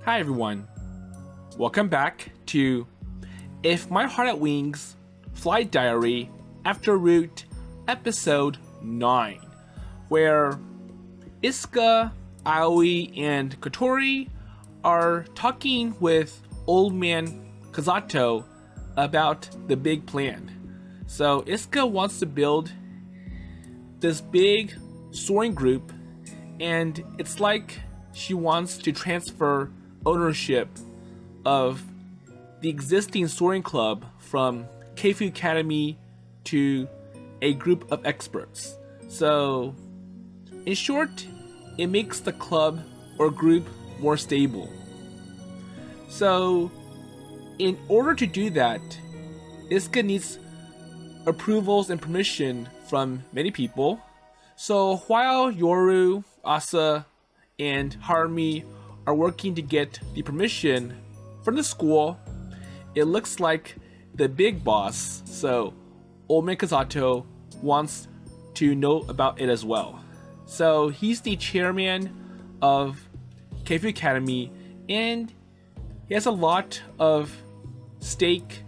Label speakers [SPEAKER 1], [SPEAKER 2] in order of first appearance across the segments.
[SPEAKER 1] Hi everyone, welcome back to If My Heart at Wings Flight Diary After Route Episode 9, where Isuka, Aoi, and Kotori are talking with Old Man Kazato about the big plan. So Isuka wants to build this big soaring group, and it's like she wants to transfer ownership of the existing Soaring Club from Keifu Academy to a group of experts. So, in short, it makes the club or group more stable. So, in order to do that, Isuka needs approvals and permission from many people. So, while Yoru, Asa, and Harumi are working to get the permission from the school, it looks like the big boss, so Old Man Kazato, wants to know about it as well. So he's the chairman of Keifu Academy, and he has a lot of stake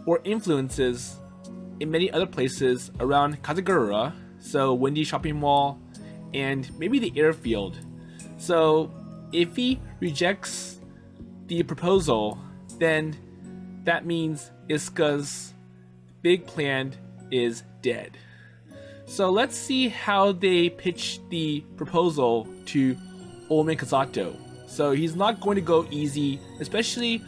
[SPEAKER 1] or influences in many other places around Kazagura, so Windy Shopping Mall, and maybe the airfield. So if he rejects the proposal, then that means Isuka's big plan is dead. So let's see how they pitch the proposal to Old Man Kazato. So he's not going to go easy, especially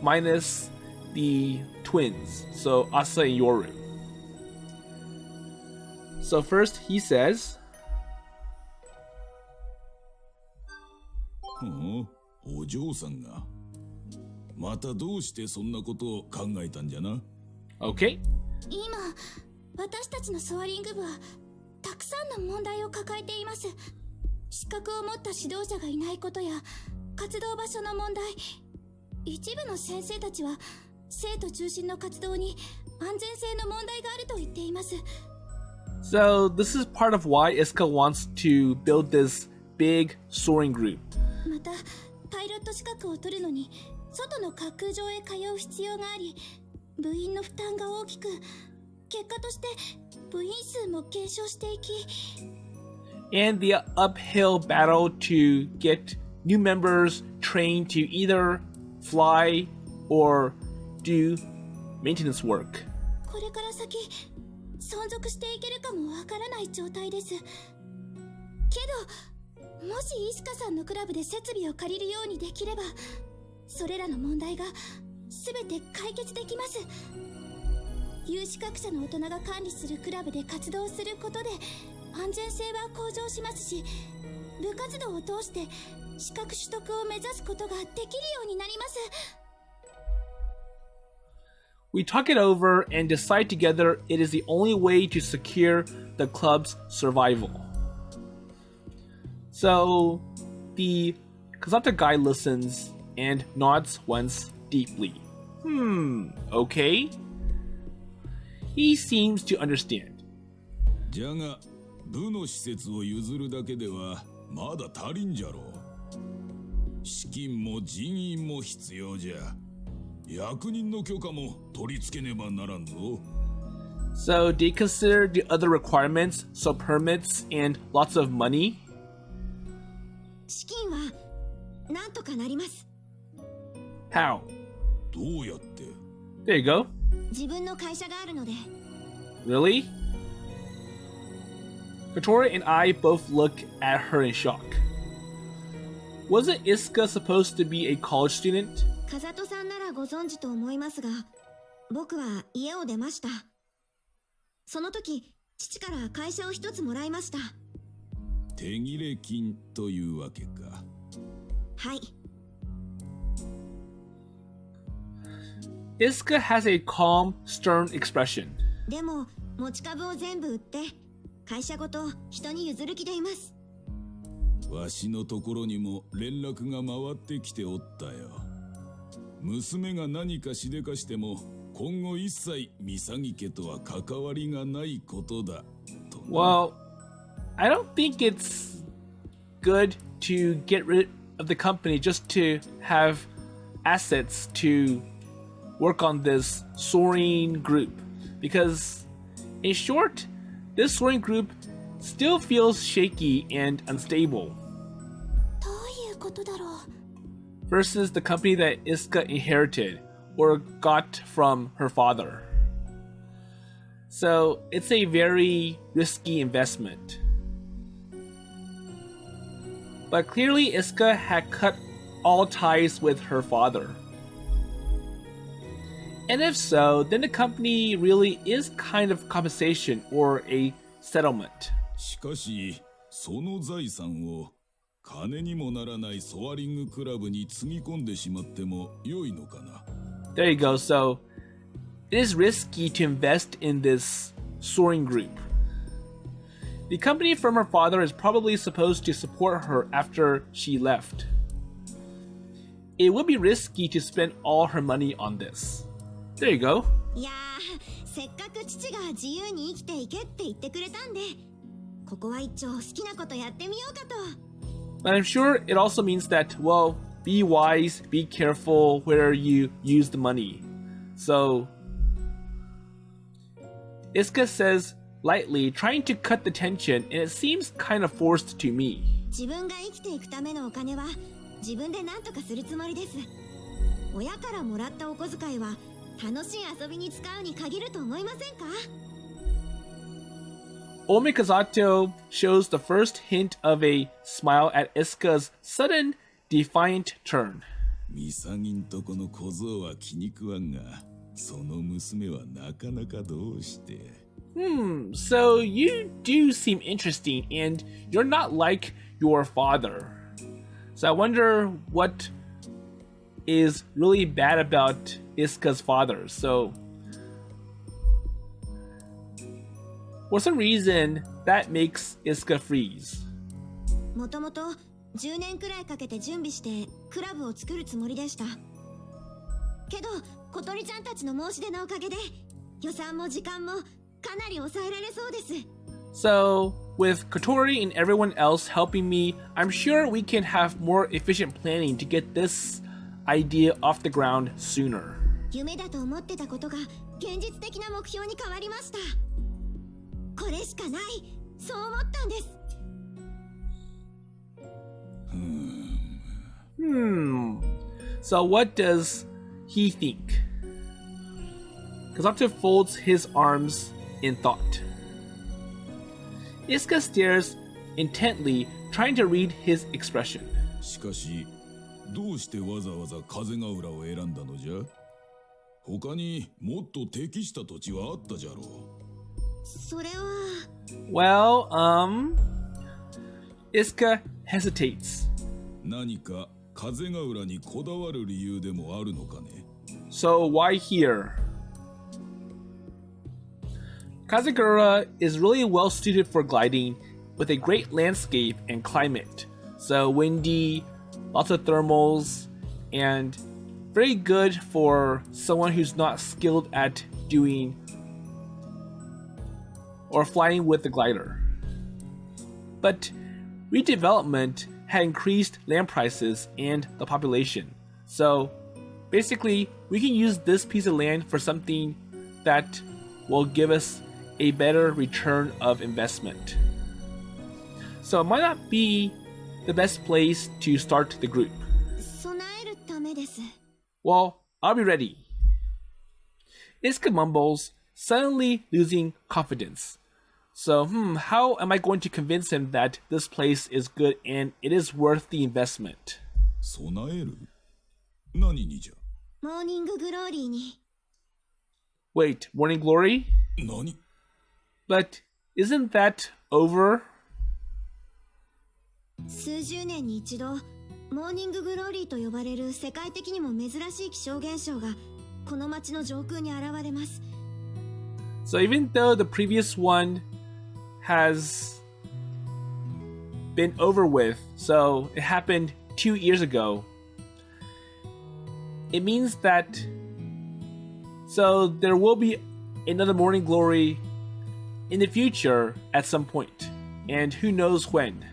[SPEAKER 1] minus the twins, so Asa and Yoru. So first he says,
[SPEAKER 2] お嬢さんがまたどうしてそんなことを考えたんじゃな
[SPEAKER 1] Okay.
[SPEAKER 3] 今、私たちのソアリング部はたくさんの問題を抱えています。資格を持った指導者がいないことや活動場所の問題、一部の先生たちは生徒中心の活動に安全性の問題があると言っています。
[SPEAKER 1] So this is part of why Isuka wants to build this big soaring group.
[SPEAKER 3] また、パイロット資格を取るのに外の滑空場へ通う必要があり、部員の負担が大きく、結果として部員数も減少していき、
[SPEAKER 1] And the uphill battle to get new members trained to either fly or do maintenance work.
[SPEAKER 3] これから先存続していけるかもわからない状態です。けど、もしイスカさんのクラブで設備を借りるようにできれば、それらの問題が全て解決できます。有資格者の大人が管理するクラブで活動することで安全性は向上しますし、部活動を通して資格取得を目指すことができるようになります。
[SPEAKER 1] We talk it over and decide together it is the only way to secure the club's survival. So, the Kazato guy listens and nods once deeply. Okay. He seems to understand.
[SPEAKER 2] じゃが部の施設を譲るだけではまだ足りんじゃろう資金も人員も必要じゃ役人の許可も取り付けねばならんぞ
[SPEAKER 1] So, do you consider the other requirements, so permits and lots of money?
[SPEAKER 3] 資金はなんとかなります。
[SPEAKER 1] How?
[SPEAKER 2] どうやって
[SPEAKER 1] There you go.
[SPEAKER 3] 自分の会社があるので。
[SPEAKER 1] Really? Kotori and I both look at her in shock. Wasn't Isuka supposed to be a college student?
[SPEAKER 3] 風戸さんならご存知と思いますが、僕は家を出ました。その時、父から会社を一つもらいました。
[SPEAKER 2] 手切れ金というわけか
[SPEAKER 3] はい。
[SPEAKER 1] Isuka has a calm, stern expression.
[SPEAKER 3] でも、持ち株を全部売って、会社ごと人に譲る気でいます。
[SPEAKER 2] わしのところにも連絡が回ってきておったよ娘が何かしでかしても今後一切ミサギ家とは関わりがないことだと
[SPEAKER 1] Well, I don't think it's good to get rid of the company just to have assets to work on this soaring group. Because, in short, this soaring group still feels shaky and unstable.
[SPEAKER 3] どういうことだろう
[SPEAKER 1] Versus the company that Isuka inherited or got from her father. So it's a very risky investment. But clearly Isuka had cut all ties with her father. And if so, then the company really is kind of compensation or a settlement.
[SPEAKER 2] しかし、その財産を金にもならないソアリングクラブにつぎ込んでしまっても良いのかな。
[SPEAKER 1] There you go. So it is risky to invest in this soaring group. The company from her father is probably supposed to support her after she left. It would be risky to spend all her money on this. There you go.
[SPEAKER 4] いやー、せっかく父が自由に生きていけって言ってくれたんで、ここは一丁好きなことやってみようかと。
[SPEAKER 1] But I'm sure it also means that, well, be wise, be careful where you use the money. So, Isuka says lightly, trying to cut the tension, and it seems kind of forced to me.
[SPEAKER 4] 自分が生きていくためのお金は自分で何とかするつもりです。親からもらったお小遣いは楽しい遊びに使うに限ると思いませんか
[SPEAKER 1] Old Man Kazato shows the first hint of a smile at Isuka's sudden, defiant turn.
[SPEAKER 2] ミサギんとこの小僧は気に食わんが、その娘はなかなかどうして。
[SPEAKER 1] So you do seem interesting, and you're not like your father. So I wonder what is really bad about Isuka's father. So, for some reason, that makes Isuka freeze.
[SPEAKER 4] もともと10年くらいかけて準備してクラブを作るつもりでした。けど、小鳥ちゃんたちの申し出のおかげで予算も時間もかなり抑えられそうです。
[SPEAKER 1] So, with Kotori and everyone else helping me, I'm sure we can have more efficient planning to get this idea off the ground sooner.
[SPEAKER 4] 夢だと思ってたことが現実的な目標に変わりました。これしかない、そう思ったんです。
[SPEAKER 1] So what does he think? Kazato folds his arms in thought. Isuka stares intently, trying to read his expression.
[SPEAKER 2] しかし、どうしてわざわざ風ヶ浦を選んだのじゃ？他にもっと適した土地はあったじゃろう。
[SPEAKER 4] それは。
[SPEAKER 1] Well, Isuka hesitates.
[SPEAKER 2] 何か風ヶ浦にこだわる理由でもあるのかね？
[SPEAKER 1] So why here? Kazagura is really well suited for gliding with a great landscape and climate. So windy, lots of thermals, and very good for someone who's not skilled at doing or flying with the glider. But redevelopment had increased land prices and the population. So basically, we can use this piece of land for something that will give us a better return of investment. So it might not be the best place to start the group.
[SPEAKER 4] 備えるためです。
[SPEAKER 1] Well, I'll be ready. Isuka mumbles, suddenly losing confidence. So, how am I going to convince him that this place is good and it is worth the investment?
[SPEAKER 2] 備える？何にじゃ？
[SPEAKER 4] モーニンググローリーに。
[SPEAKER 1] Wait, Morning Glory?
[SPEAKER 2] 何？
[SPEAKER 1] But isn't that over?
[SPEAKER 4] 数十年に一度、モーニンググローリーと呼ばれる世界的にも珍しい気象現象がこの街の上空に現れます。
[SPEAKER 1] So even though the previous one has been over with, so it happened 2 years ago, it means that so there will be another Morning Glory in the future at some point, and who knows when.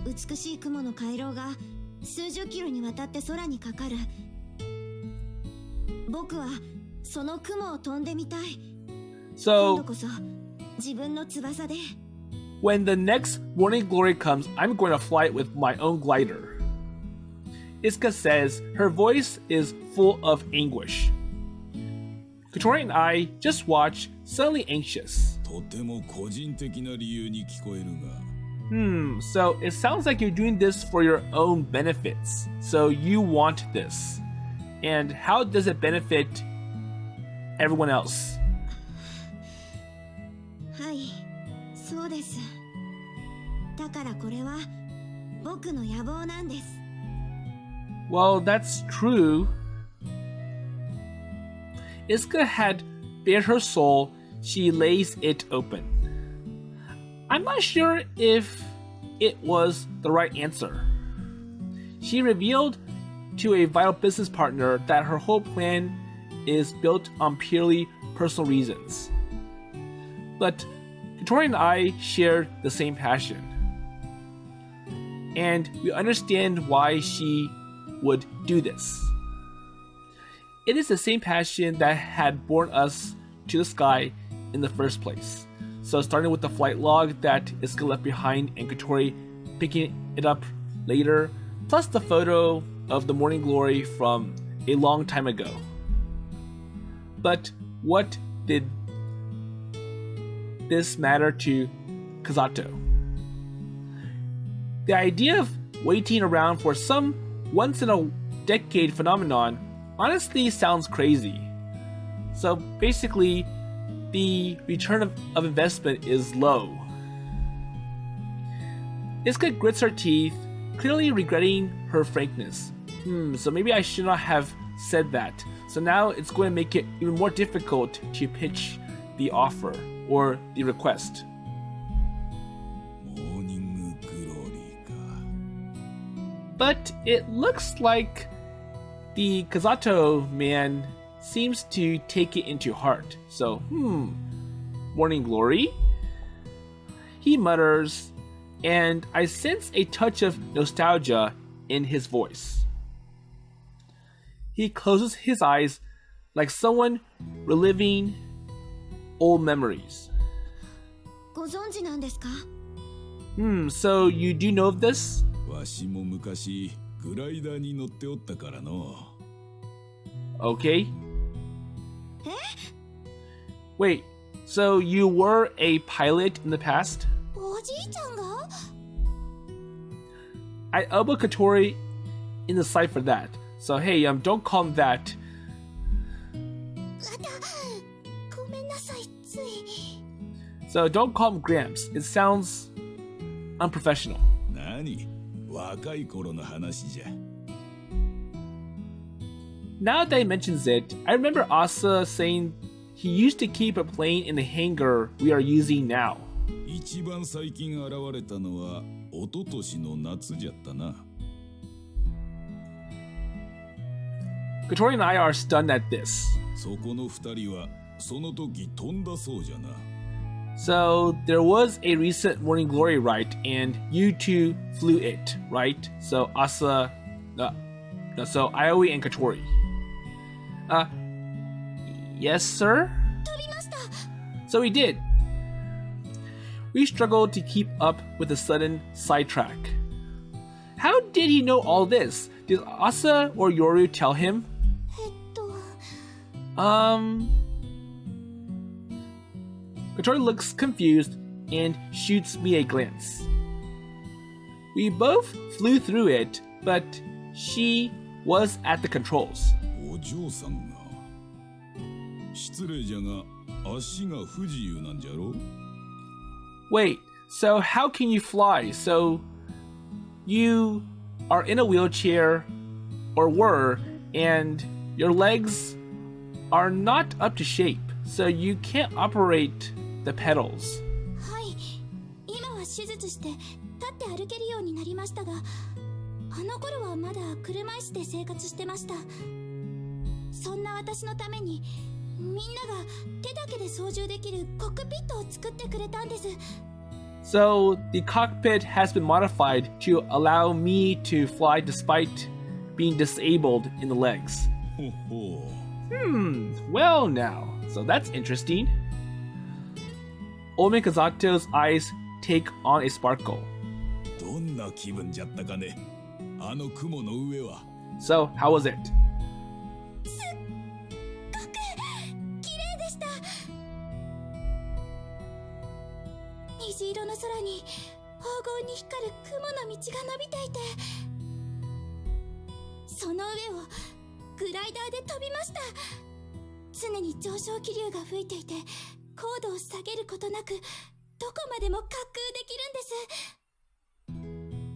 [SPEAKER 4] 美しい雲の回廊が数十キロにわたって空にかかる。僕はその雲を飛んでみたい。今度
[SPEAKER 1] So
[SPEAKER 4] こそ自分の翼で。
[SPEAKER 1] when the next morning glory comes, I'm going to fly it with my own glider. Isuka says her voice is full of anguish. Kotori and I just watch, suddenly anxious.
[SPEAKER 2] とても個人的な理由に聞こえるが。
[SPEAKER 1] So it sounds like you're doing this for your own benefits. So you want this. And how does it benefit everyone else?
[SPEAKER 4] はい、そうです。だからこれは僕の野望なんです。
[SPEAKER 1] Well, that's true. Isuka had bared her soul. She lays it open. I'm not sure if it was the right answer. She revealed to a vital business partner that her whole plan is built on purely personal reasons. But Kotori and I shared the same passion. And we understand why she would do this. It is the same passion that had borne us to the sky in the first place. So starting with the flight log that Isuka left behind and Kotori picking it up later, plus the photo of the morning glory from a long time ago. But what did this matter to Kazato? The idea of waiting around for some once-in-a-decade phenomenon honestly sounds crazy. So basically, the return of investment is low. Isuka grits her teeth, clearly regretting her frankness. So maybe I should not have said that. So now it's going to make it even more difficult to pitch the offer or the request.
[SPEAKER 2] モーニンググローリーか。
[SPEAKER 1] But it looks like the Kazato man seems to take it into heart. So, morning glory? He mutters, and I sense a touch of nostalgia in his voice. He closes his eyes like someone reliving old memories.
[SPEAKER 4] ご存知なんですか？
[SPEAKER 1] So you do know of this?
[SPEAKER 2] わしも昔グライダーに乗っておったからの。
[SPEAKER 1] Okay. Wait, so you were a pilot in the past?
[SPEAKER 3] おじいちゃんが？
[SPEAKER 1] I elbow Kotori in the side for that. So hey, don't call him that.
[SPEAKER 3] ごめんなさい、つい。
[SPEAKER 1] So don't call him Gramps. It sounds unprofessional.
[SPEAKER 2] 何？若い頃の話じゃ。
[SPEAKER 1] Now that he mentions it, I remember Asa saying he used to keep a plane in the hangar we are using now.
[SPEAKER 2] 一番最近現れたのは一昨年の夏じゃったな。
[SPEAKER 1] Kotori and I are stunned at this.
[SPEAKER 2] そこの二人はその時飛んだそうじゃな。
[SPEAKER 1] So there was a recent Morning Glory ride, and you two flew it, right? So Asa, so Aoi and Kotori. Yes, sir?
[SPEAKER 3] 飛びました。
[SPEAKER 1] So we did. We struggled to keep up with the sudden sidetrack. How did he know all this? Did Asa or Yoru tell him?
[SPEAKER 3] えっと。
[SPEAKER 1] Kotori looks confused and shoots me a glance. We both flew through it, but she was at the controls.
[SPEAKER 2] お嬢さんが。失礼じゃが、足が不自由なんじゃろ？
[SPEAKER 1] Wait, so how can you fly? So you are in a wheelchair, or were, and your legs are not up to shape, so you can't operate the pedals.
[SPEAKER 3] はい。今は手術して立って歩けるようになりましたが、あの頃はまだ車椅子で生活してました。そんな私のためにみんなが手だけで操縦できるコックピットを作ってくれたんです。
[SPEAKER 1] So the cockpit has been modified to allow me to fly despite being disabled in the legs.
[SPEAKER 2] ほほ
[SPEAKER 1] Well now, so that's interesting. Old Man Kazato's eyes take on a sparkle.
[SPEAKER 2] どんな気分じゃったかね、あの雲の上は。
[SPEAKER 1] So, how was it?
[SPEAKER 3] 綺麗でした。虹色の空に黄金に光る雲の道が伸びていて、その上をグライダーで飛びました。常に上昇気流が吹いていて、高度を下げることなくどこまでも滑空できるんで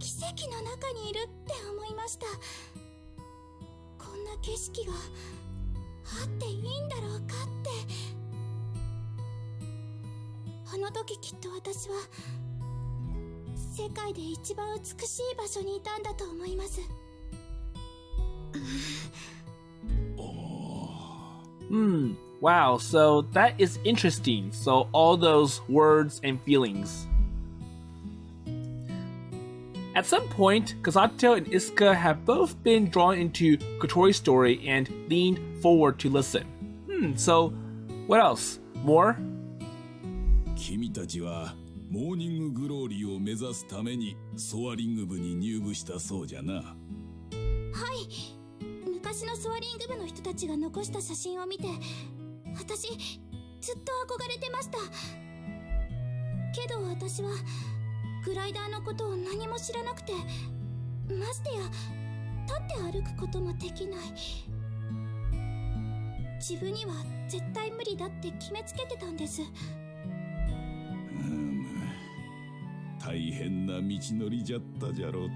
[SPEAKER 3] す。奇跡の中にいるって思いました。こんな景色があっていいんだろうかって。あの時きっと私は世界で一番美しい場所にいたんだと思います。
[SPEAKER 1] Wow, so that is interesting. So all those words and feelings. At some point, Kazato and Isuka have both been drawn into Kotori's story and leaned forward to listen. So what else? More?
[SPEAKER 2] 君たちはモーニンググローリーを目指すためにソアリング部に入部したそうじゃな。
[SPEAKER 3] はい、昔のソアリング部の人たちが残した写真を見て、私ずっと憧れてました。けど私はグライダーのことを何も知らなくて、ましてや立って歩くこともできない。自分には絶対無理だって決めつけてたんです。
[SPEAKER 2] 大変な道のりじゃったじゃろうて。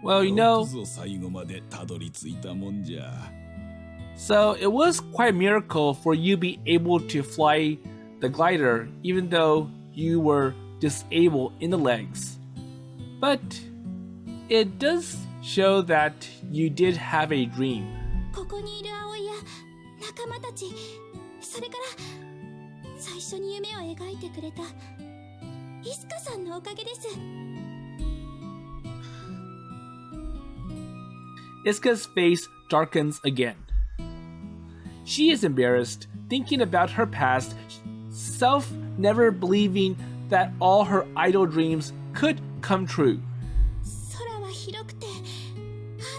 [SPEAKER 1] Well, you know,
[SPEAKER 2] よくぞ最後までたどり着いたもんじゃ。
[SPEAKER 1] so it was quite a miracle for you be able to fly the glider even though you were disabled in the legs. But it does show that you did have a dream.
[SPEAKER 3] ここにいる葵や仲間たち、それから最初に夢を描いてくれたイスカさんのおかげです。
[SPEAKER 1] Isuka's face darkens again. She is embarrassed, thinking about her past self, never believing that all her idle dreams could come true.
[SPEAKER 3] 空は広くてあ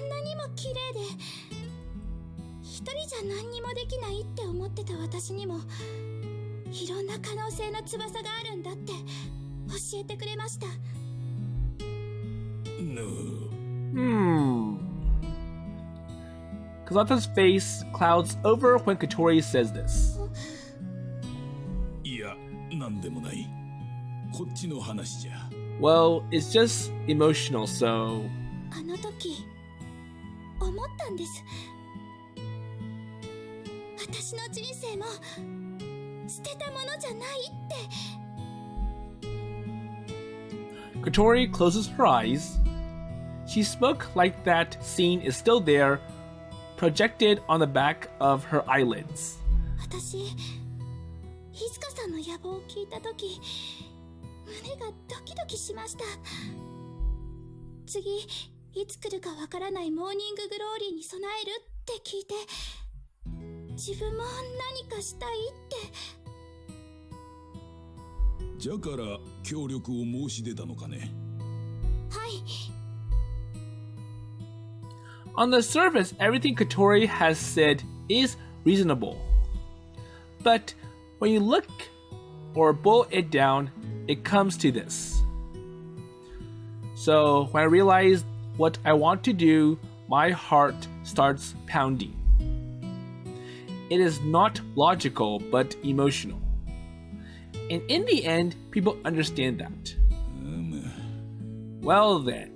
[SPEAKER 3] んなにも綺麗で、一人じゃ何にもできないって思ってた私にもいろんな可能性の翼があるんだって教えてくれました。
[SPEAKER 1] Kazato's face clouds over when Kotori says this.
[SPEAKER 2] いや、なんでもない。こっちの話じゃ。
[SPEAKER 1] Well, it's just emotional, so...
[SPEAKER 3] あの時思ったんです。私の人生も捨てたものじゃないって。
[SPEAKER 1] Kotori closes her eyes. She spoke like that scene is still there, projected on the back of her eyelids.
[SPEAKER 3] 私、イスカさんの野望を聞いたとき、胸がドキドキしました。次、いつ来るかわからないモーニンググローリーに備えるって聞いて、自分も何かしたいって。
[SPEAKER 2] じゃから協力を申し出たのかね。
[SPEAKER 3] はい。
[SPEAKER 1] On the surface, everything Kotori has said is reasonable. But when you look or boil it down, it comes to this. So when I realize what I want to do, my heart starts pounding. It is not logical, but emotional. And in the end, people understand that. Well then.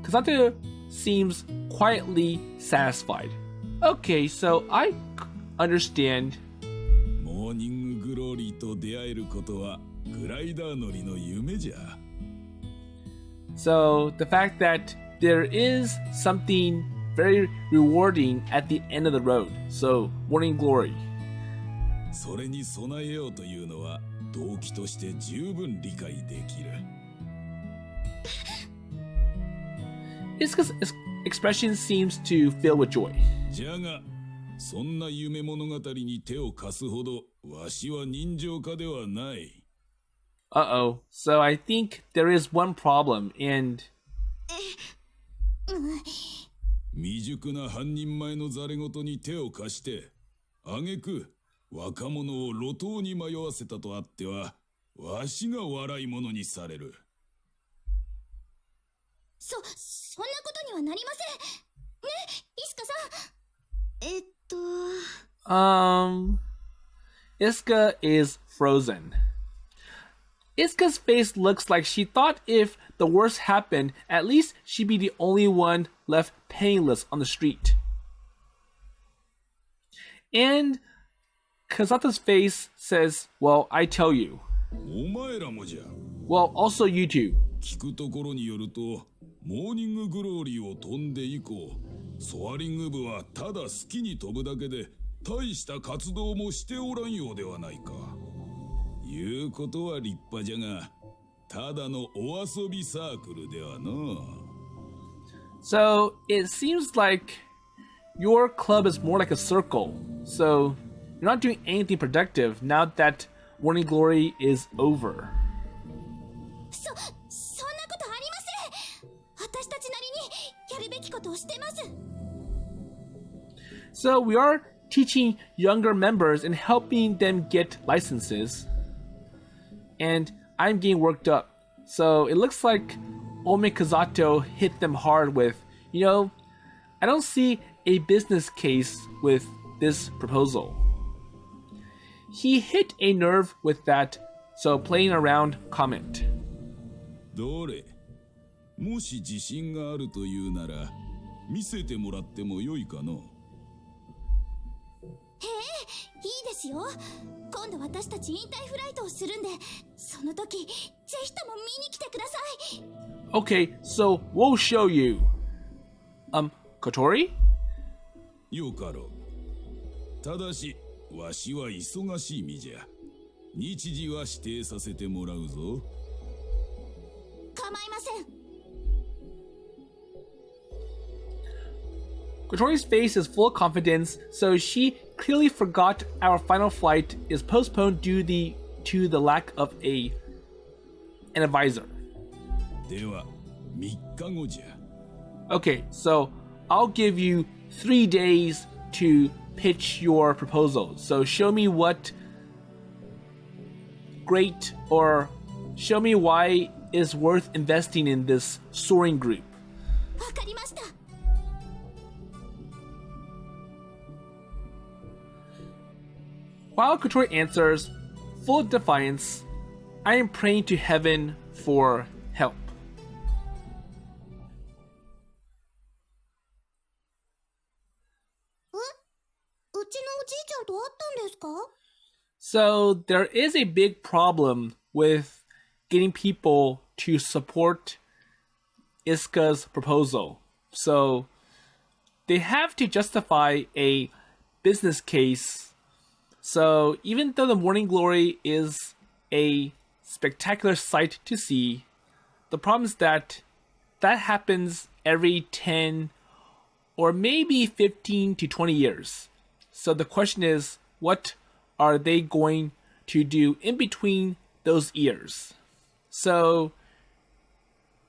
[SPEAKER 1] Kazato seems quietly satisfied. Okay, so I understand.
[SPEAKER 2] モーニンググローリーと出会えることはグライダー乗りの夢じゃ。
[SPEAKER 1] So the fact that there is something very rewarding at the end of the road. So morning glory.
[SPEAKER 2] それに備えようというのは動機として十分理解できる。
[SPEAKER 1] Isuka's expression seems to fill with joy.
[SPEAKER 2] じゃが、そんな夢物語に手を貸すほどわしは人情家ではない。
[SPEAKER 1] Uh-oh. So I think there is one problem, and...
[SPEAKER 2] 未熟な半人前のザレ言に手を貸して、挙句若者を路頭に迷わせたとあっては、わしが笑い者にされる。
[SPEAKER 3] そんなことにはなりません。ね、イスカさん。
[SPEAKER 1] Isuka is frozen. Isuka's face looks like she thought if the worst happened, at least she'd be the only one left penniless on the street. And Kazato's face says, well, I tell you.
[SPEAKER 2] お前らもじゃ。
[SPEAKER 1] Well, also you two.
[SPEAKER 2] 聞くところによると、モーニンググローリーを飛んで以降、ソアリング部はただ好きに飛ぶだけで大した活動もしておらんようではないか。いうことは立派じゃが、ただのお遊びサークルではの。
[SPEAKER 1] So it seems like your club is more like a circle. So you're not doing anything productive now that Morning Glory is over.
[SPEAKER 3] そんなことありません。私たちなりにやるべきことをしてます。
[SPEAKER 1] So we are teaching younger members and helping them get licenses. And I'm getting worked up. So it looks like Old Man Kazato hit them hard with, I don't see a business case with this proposal. He hit a nerve with that, so playing around comment.
[SPEAKER 2] どれ、もし自信があるというなら、見せてもらってもよいかの。
[SPEAKER 3] いいですよ。今度私たち引退フライトをするんで、その時ぜひとも見に来てください。
[SPEAKER 1] Okay, so we'll show you. Kotori?
[SPEAKER 2] よかろう。ただし、わしは忙しい身じゃ。日時は指定させてもらうぞ。
[SPEAKER 3] 構いません。
[SPEAKER 1] Kotori's face is full of confidence, so she clearly forgot our final flight is postponed due to the lack of an advisor.
[SPEAKER 2] では、3日後じゃ。
[SPEAKER 1] Okay, so I'll give you 3 days to pitch your proposal. So show me what great or show me why it's worth investing in this soaring group.
[SPEAKER 3] わかりました。
[SPEAKER 1] While Kotori answers, full of defiance, I am praying to heaven for help.
[SPEAKER 3] うちのおじいちゃんと会ったんですか？
[SPEAKER 1] So there is a big problem with getting people to support Isuka's proposal. So they have to justify a business case. So even though the Morning Glory is a spectacular sight to see, the problem is that happens every 10 or maybe 15 to 20 years. So the question is, what are they going to do in between those years? So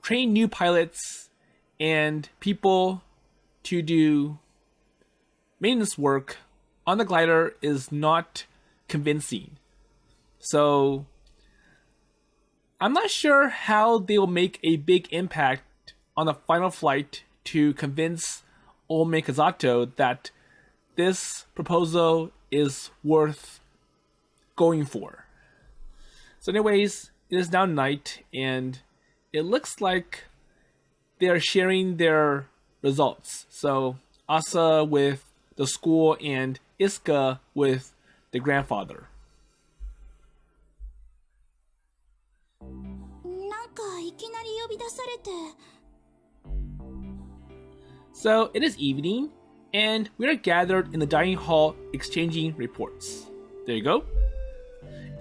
[SPEAKER 1] train new pilots and people to do maintenance work on the glider is not convincing. So I'm not sure how they will make a big impact on the final flight to convince Old Man Kazato that this proposal is worth going for. So anyways, it is now night and it looks like they are sharing their results. So Asa with the school and Isuka with the grandfather.
[SPEAKER 3] なんかいきなり呼び出されて。
[SPEAKER 1] So it is evening, and we are gathered in the dining hall exchanging reports. There you go.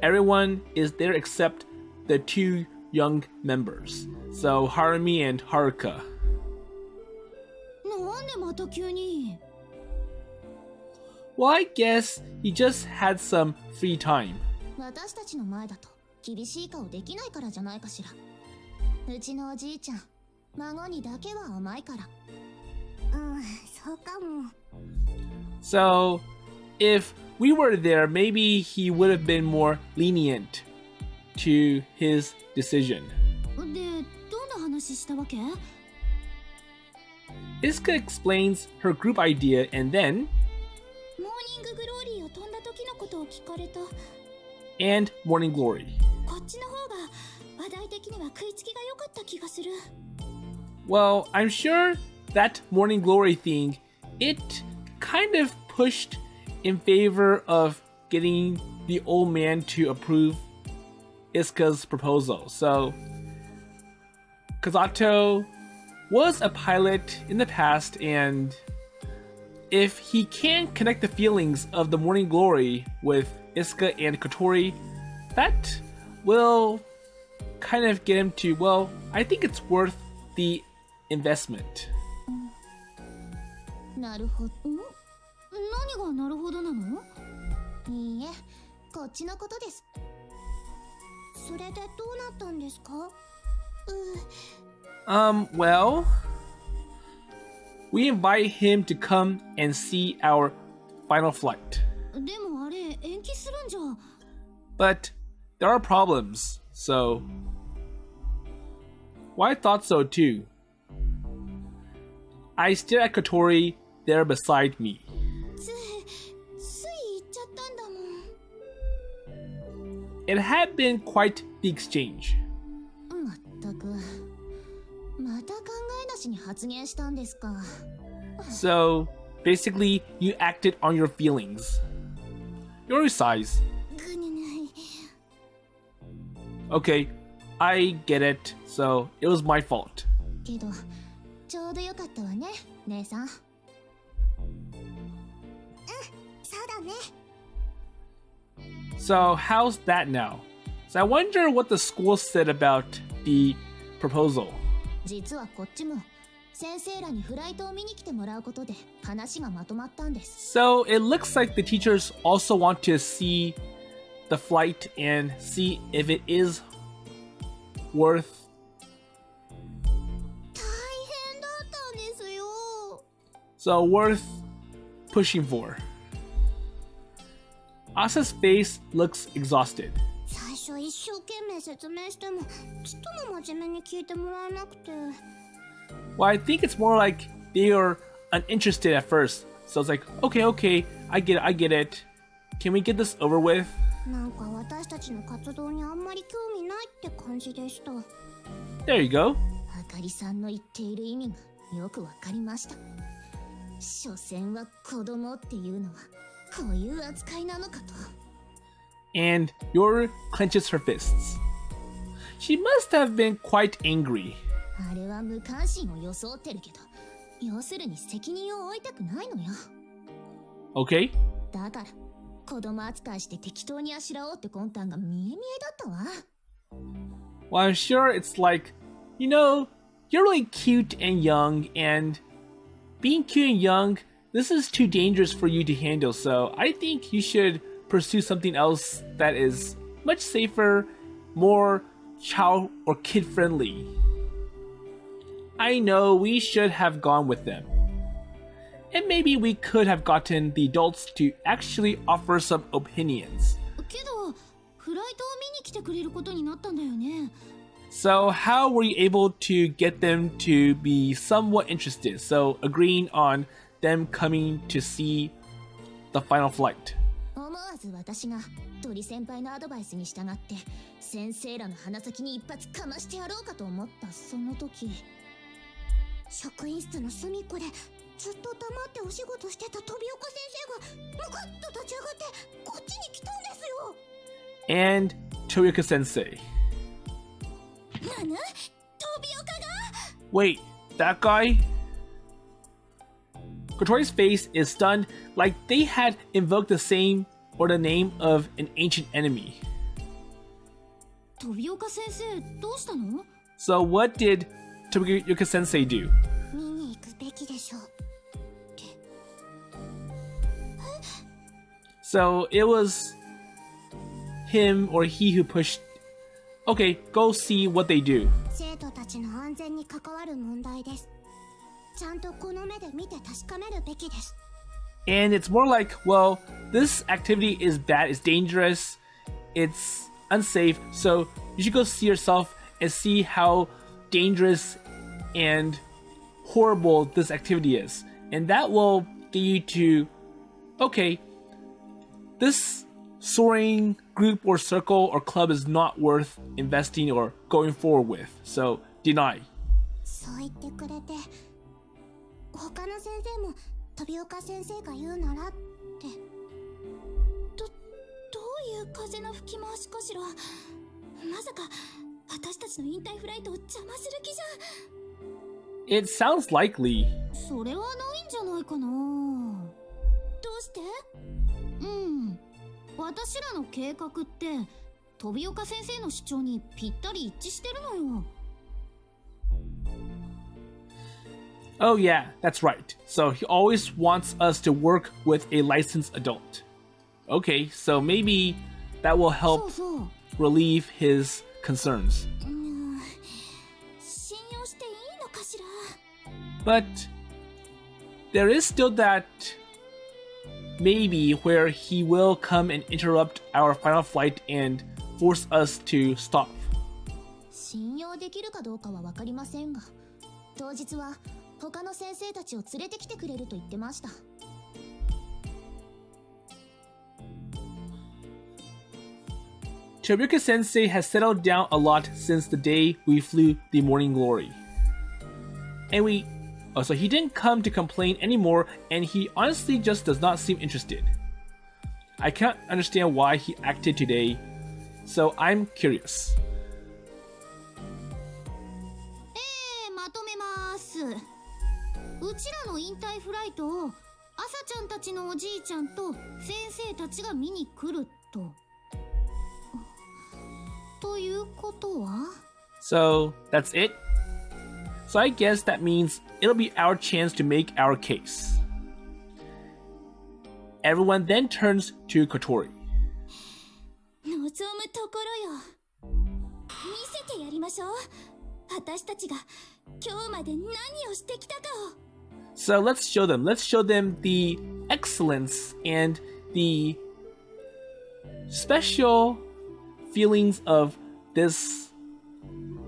[SPEAKER 1] everyone is there except the two young members. So Harumi and Haruka.
[SPEAKER 3] なんでまた急に
[SPEAKER 1] Well, I guess he just had some free time.
[SPEAKER 3] 私たちの前だと厳しい顔できないからじゃないかしら。うちのおじいちゃん、孫にだけは甘いから。そうかも。
[SPEAKER 1] So, if we were there, maybe he would have been more lenient to his decision.
[SPEAKER 3] で、どんな話したわけ？
[SPEAKER 1] Isuka explains her group idea and then,
[SPEAKER 3] モーニンググローリーを飛んだ時のことを聞かれた。
[SPEAKER 1] and Morning Glory.
[SPEAKER 3] こっちの方が話題的には食いつきが良かった気がする。
[SPEAKER 1] Well, I'm sure that Morning Glory thing, it kind of pushed in favor of getting the old man to approve Isuka's proposal. So, Kazato was a pilot in the past, and if he can connect the feelings of the Morning Glory with Isuka and Kotori, that will kind of get him to, well, I think it's worth the investment.
[SPEAKER 3] なるほど。何がなるほどなの？いいえ、こっちのことです。それでどうなったんですか？Well,
[SPEAKER 1] we invite him to come and see our final flight.
[SPEAKER 3] でもあれ延期するんじゃ。
[SPEAKER 1] But there are problems, so... Well, I thought so too. I stare at Kotori there beside me.
[SPEAKER 3] つい言っちゃったんだもん。
[SPEAKER 1] It had been quite the exchange.
[SPEAKER 3] まったく。また考えなしに発言したんですか。
[SPEAKER 1] So, basically, you acted on your feelings. Your size. Okay, I get it. So, it was my fault.
[SPEAKER 3] けど、ちょうどよかったわね、姉さん。そうだね。
[SPEAKER 1] So, how's that now? So, I wonder what the school said about the proposal.
[SPEAKER 3] 実はこっちも先生らにフライトを見に来てもらうことで話がまとまったんです。
[SPEAKER 1] So, it looks like the teachers also want to see the flight and see if it is worth.
[SPEAKER 3] 大変だったんですよ。
[SPEAKER 1] So, worth pushing for. Asa's face looks exhausted.
[SPEAKER 3] 最初一生懸命説明してもちっとも真面目に聞いてもらえなくて。
[SPEAKER 1] Well, I think it's more like they are uninterested at first. So it's like, okay, I get it. Can we get this over with?
[SPEAKER 3] なんか私たちの活動にあんまり興味ないって感じでした。
[SPEAKER 1] There you go.
[SPEAKER 3] あかりさんの言っている意味がよくわかりました。所詮は子供っていうのはこういう扱いなのかと。
[SPEAKER 1] And Yoru clenches her fists. She must have been quite angry.
[SPEAKER 3] あれは無関心を装ってるけど、要するに責任を負いたくないのよ。
[SPEAKER 1] Okay?
[SPEAKER 3] だから子供扱いして適当にあしらおうって魂胆が見え見えだったわ。
[SPEAKER 1] Well, I'm sure it's like, you know, you're really cute and young, and being cute and young, this is too dangerous for you to handle, so I think you should pursue something else that is much safer, more child or kid friendly. I know we should have gone with them. And maybe we could have gotten the adults to actually offer some opinions.
[SPEAKER 3] けど、フライトを見に来てくれることになったんだよね。
[SPEAKER 1] So how were you able to get them to be somewhat interested? So agreeing on them coming to see the final flight.
[SPEAKER 3] 思わず私が鳥先輩のアドバイスに従って先生らの鼻先に一発かましてやろうかと思ったその時、職員室の隅っこでずっと黙ってお仕事してた飛岡先生がムクッと立ち上がってこっちに来たんですよ。
[SPEAKER 1] And Toyuka Sensei.
[SPEAKER 3] なぬ？飛岡が？
[SPEAKER 1] Wait, that guy? Kotori's face is stunned, like they had invoked the name of an ancient enemy.
[SPEAKER 3] 飛岡先生どうしたの？
[SPEAKER 1] So what did Tomioka Sensei do?
[SPEAKER 3] 見に行くべきでしょう。
[SPEAKER 1] So it was him or he who pushed. Okay, go see what they do.
[SPEAKER 3] 生徒たちの安全に関わる問題です。ちゃんとこの目で見て確かめるべきです。
[SPEAKER 1] And it's more like, well, this activity is bad, it's dangerous, it's unsafe, so you should go see yourself and see how dangerous and horrible this activity is. And that will get you to, okay, this soaring group or circle or club is not worth investing or going forward with. So, deny.
[SPEAKER 3] そう言ってくれて、他の先生も飛岡先生が言うならって。どういう風の吹き回しかしら。まさか私たちの引退フライトを邪魔する気じゃ。
[SPEAKER 1] It sounds likely.
[SPEAKER 3] それはないんじゃないかな。どうして？私らの計画って飛岡先生の主張にぴったり一致してるのよ。
[SPEAKER 1] Oh yeah, that's right. So he always wants us to work with a licensed adult. Okay, so maybe that will
[SPEAKER 3] そう
[SPEAKER 1] help
[SPEAKER 3] そう。
[SPEAKER 1] relieve his concerns.
[SPEAKER 3] 信用していいのかしら。
[SPEAKER 1] But there is still that maybe where he will come and interrupt our final flight and force us to stop.
[SPEAKER 3] 信用できるかどうかはわかりませんが、当日は他の先生たちを連れてきてくれると言ってました。
[SPEAKER 1] Tomioka Sensei has settled down a lot since the day we flew the Morning Glory. And so he didn't come to complain anymore, and he honestly just does not seem interested. I can't understand why he acted today, so I'm curious.
[SPEAKER 3] まとめます。うちらの引退フライトを朝ちゃんたちのおじいちゃんと先生たちが見に来ると。ということは？
[SPEAKER 1] So that's it? So I guess that means it'll be our chance to make our case. Everyone then turns to Kotori.
[SPEAKER 3] 望むところよ。見せてやりましょう。私たちが今日まで何をしてきたかを。
[SPEAKER 1] So let's show them the excellence and the special feelings of this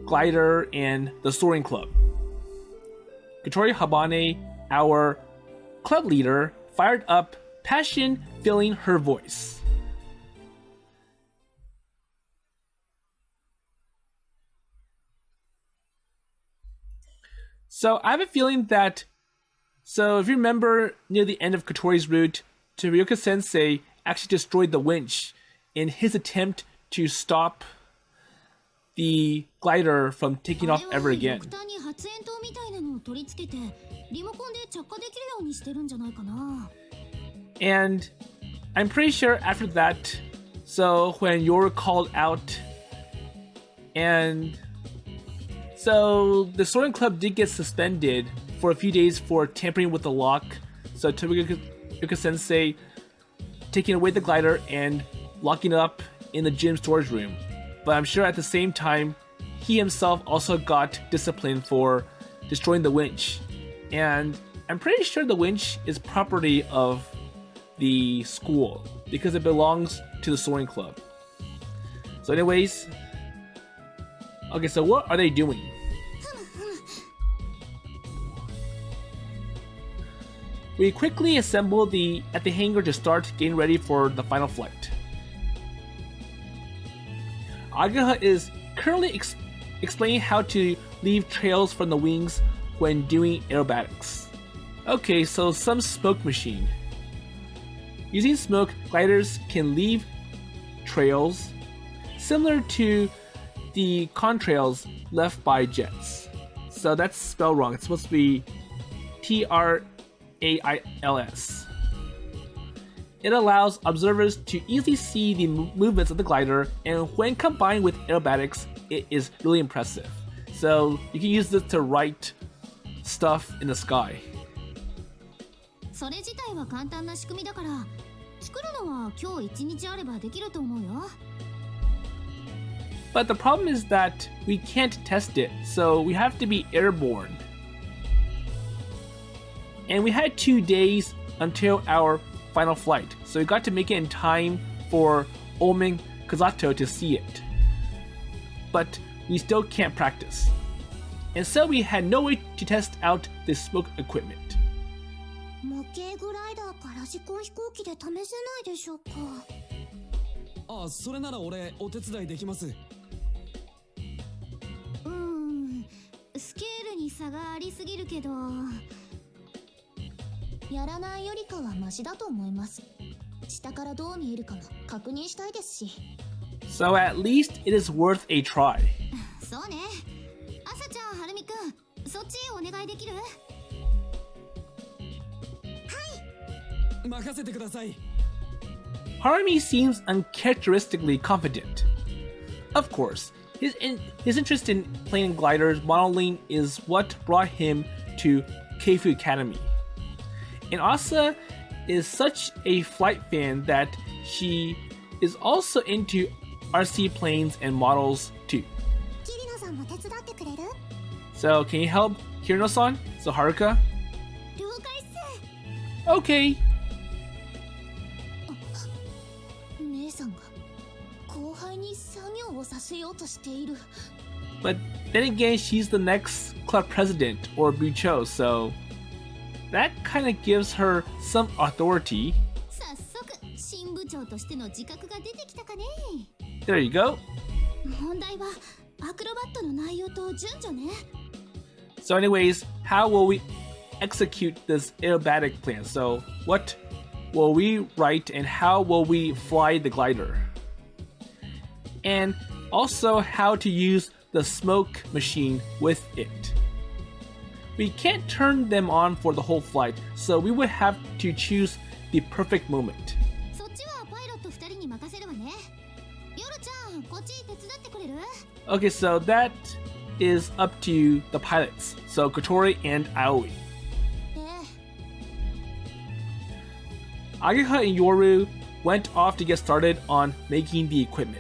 [SPEAKER 1] glider and the Soaring Club. Kotori Habane, our club leader, fired up, passion filling her voice. So I have a feeling that, so if you remember near the end of Kotori's route, Tomioka Sensei actually destroyed the winch in his attempt to stop the glider from taking off ever again. And I'm pretty sure after that, so when you're called out, and so the Soaring Club did get suspended for a few days for tampering with the lock. So Tomioka Sensei taking away the glider and locking it up in the gym storage room. But I'm sure at the same time, he himself also got disciplined for destroying the winch. And I'm pretty sure the winch is property of the school because it belongs to the Soaring Club. So anyways, okay, so what are they doing? We quickly assemble at the hangar to start getting ready for the final flight. Agaha is currently explaining how to leave trails from the wings when doing aerobatics. Okay, so some smoke machine. Using smoke, gliders can leave trails similar to the contrails left by jets. So that's spelled wrong. It's supposed to be Trails. it allows observers to easily see the movements of the glider, and when combined with aerobatics, it is really impressive. So you can use this to write stuff in the sky.
[SPEAKER 3] それ自体は簡単な仕組みだから、作るのは今日一日あればできると思うよ。
[SPEAKER 1] But the problem is that we can't test it, so we have to be airborne. And we had 2 days until our final flight, so we got to make it in time for Old Man Kazato to see it. But we still can't practice. And so we had no way to test out the smoke equipment.
[SPEAKER 3] 模型グライダーかラジコン飛行機で試せないでしょうか。
[SPEAKER 5] あ、それなら俺お手伝いできます。
[SPEAKER 3] スケールに差がありすぎるけど、やらないよりかはマシだと思います。下からどう見えるかも確認したいですし。
[SPEAKER 1] So at least it is worth a try.
[SPEAKER 3] そうね。朝ちゃん、はるみくん、そっちお願いできる？
[SPEAKER 5] 任せてください。
[SPEAKER 1] Harumi seems uncharacteristically confident. Of course, his interest in plane gliders modeling is what brought him to Keifu Academy. And Asa is such a flight fan that she is also into RC planes and models too.
[SPEAKER 3] キリノさんも手伝ってくれる？
[SPEAKER 1] So can you help Kirino-san? So Haruka?
[SPEAKER 3] 了解っす。
[SPEAKER 1] Okay.
[SPEAKER 3] 姉さんが後輩に作業をさせようとしている。
[SPEAKER 1] But then again, she's the next club president or bucho, so that kind of gives her some authority.
[SPEAKER 3] 早速新部長としての自覚が出てきたかね。
[SPEAKER 1] There you go.
[SPEAKER 3] 問題はアクロバットの内容と順序ね。
[SPEAKER 1] So anyways, how will we execute this aerobatic plan? So what will we write and how will we fly the glider? And also how to use the smoke machine with it. We can't turn them on for the whole flight, so we would have to choose the perfect moment.
[SPEAKER 3] そっちはパイロット2人に任せるわね。ヨルちゃん、こっち手伝ってくれる？
[SPEAKER 1] Okay, so that is up to the pilots. So Kotori and Aoi.
[SPEAKER 3] え
[SPEAKER 1] Ageha and Yoru went off to get started on making the equipment.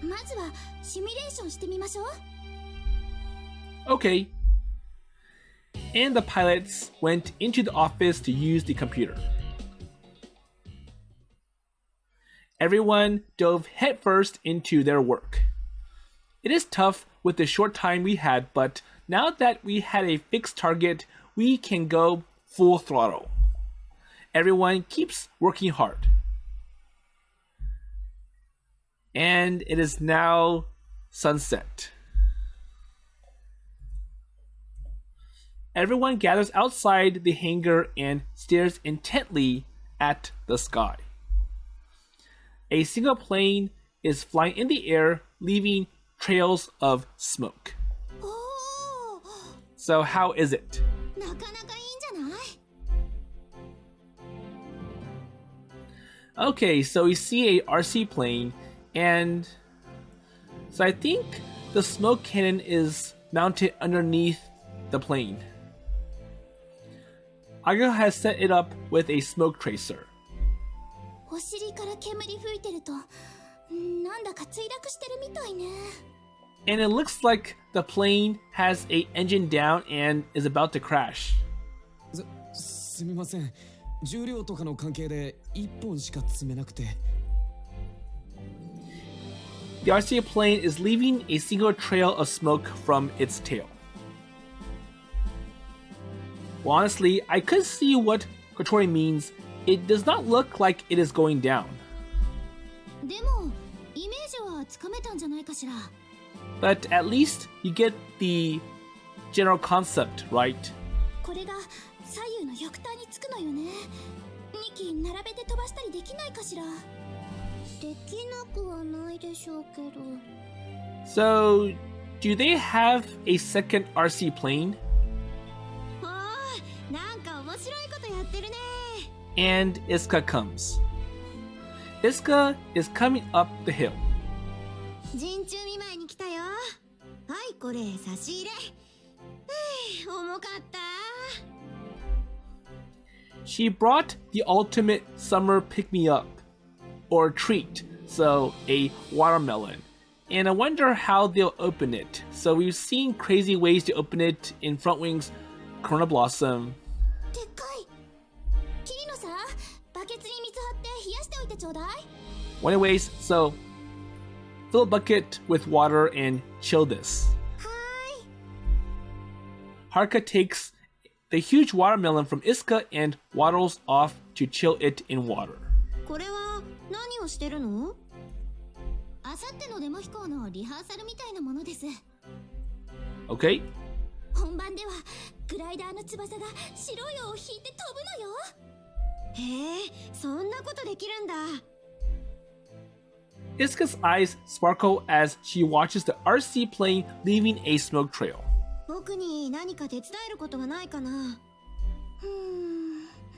[SPEAKER 3] え、まずはシミュレーションしてみましょう。
[SPEAKER 1] Okay. And the pilots went into the office to use the computer. Everyone dove headfirst into their work. It is tough with the short time we had, but now that we had a fixed target, we can go full throttle. Everyone keeps working hard. And it is now sunset. Everyone gathers outside the hangar and stares intently at the sky. A single plane is flying in the air, leaving trails of smoke.
[SPEAKER 3] おお、
[SPEAKER 1] So how is it?
[SPEAKER 3] なかなかいいんじゃない？
[SPEAKER 1] Okay, so we see a RC plane, and so I think the smoke cannon is mounted underneath the plane. Aga has set it up with a smoke tracer.
[SPEAKER 3] お尻から煙吹いてると、なんだか墜落してるみたいね。
[SPEAKER 1] And it looks like the plane has a engine down and is about to crash.
[SPEAKER 5] すみません。重量とかの関係で1本しか積めなくて。
[SPEAKER 1] The RC plane is leaving a single trail of smoke from its tail. Well, honestly, I could see what Kotori means. It does not look like it is going down.
[SPEAKER 3] でもイメージはつかめたんじゃないかしら。
[SPEAKER 1] But at least you get the general concept, right?
[SPEAKER 3] これが左右の翼体につくのよね。2機並べて飛ばしたりできないかしら。できなくはないでしょうけど。
[SPEAKER 1] So, do they have a second RC plane?
[SPEAKER 4] おーい、なんか面白いことやってるね。
[SPEAKER 1] And Isuka comes. Isuka is coming up the hill.
[SPEAKER 4] 陣中見舞いに来たよ。はい、これ差し入れ。重かった。
[SPEAKER 1] She brought the ultimate summer pick-me-up, or treat, so a watermelon. And I wonder how they'll open it. So we've seen crazy ways to open it in Front Wing's Corona Blossom.
[SPEAKER 3] でっかい。キリノさん、バケツに水張って冷やしておいてちょうだい。
[SPEAKER 1] Well, anyways, so fill a bucket with water and chill this.
[SPEAKER 4] はーい。
[SPEAKER 1] Haruka takes the huge watermelon from Isuka and waddles off to chill it in water.
[SPEAKER 4] これは何をしてるの？
[SPEAKER 3] あさってのデモ飛行のリハーサルみたいなものです。
[SPEAKER 1] Okay?
[SPEAKER 3] 本番ではグライダーの翼が白い尾を引いて飛ぶのよ。
[SPEAKER 4] へえ、そんなことできるんだ。
[SPEAKER 1] Isuka's eyes sparkle as she watches the RC plane leaving a smoke trail.
[SPEAKER 4] 僕に何か手伝えることはないかな。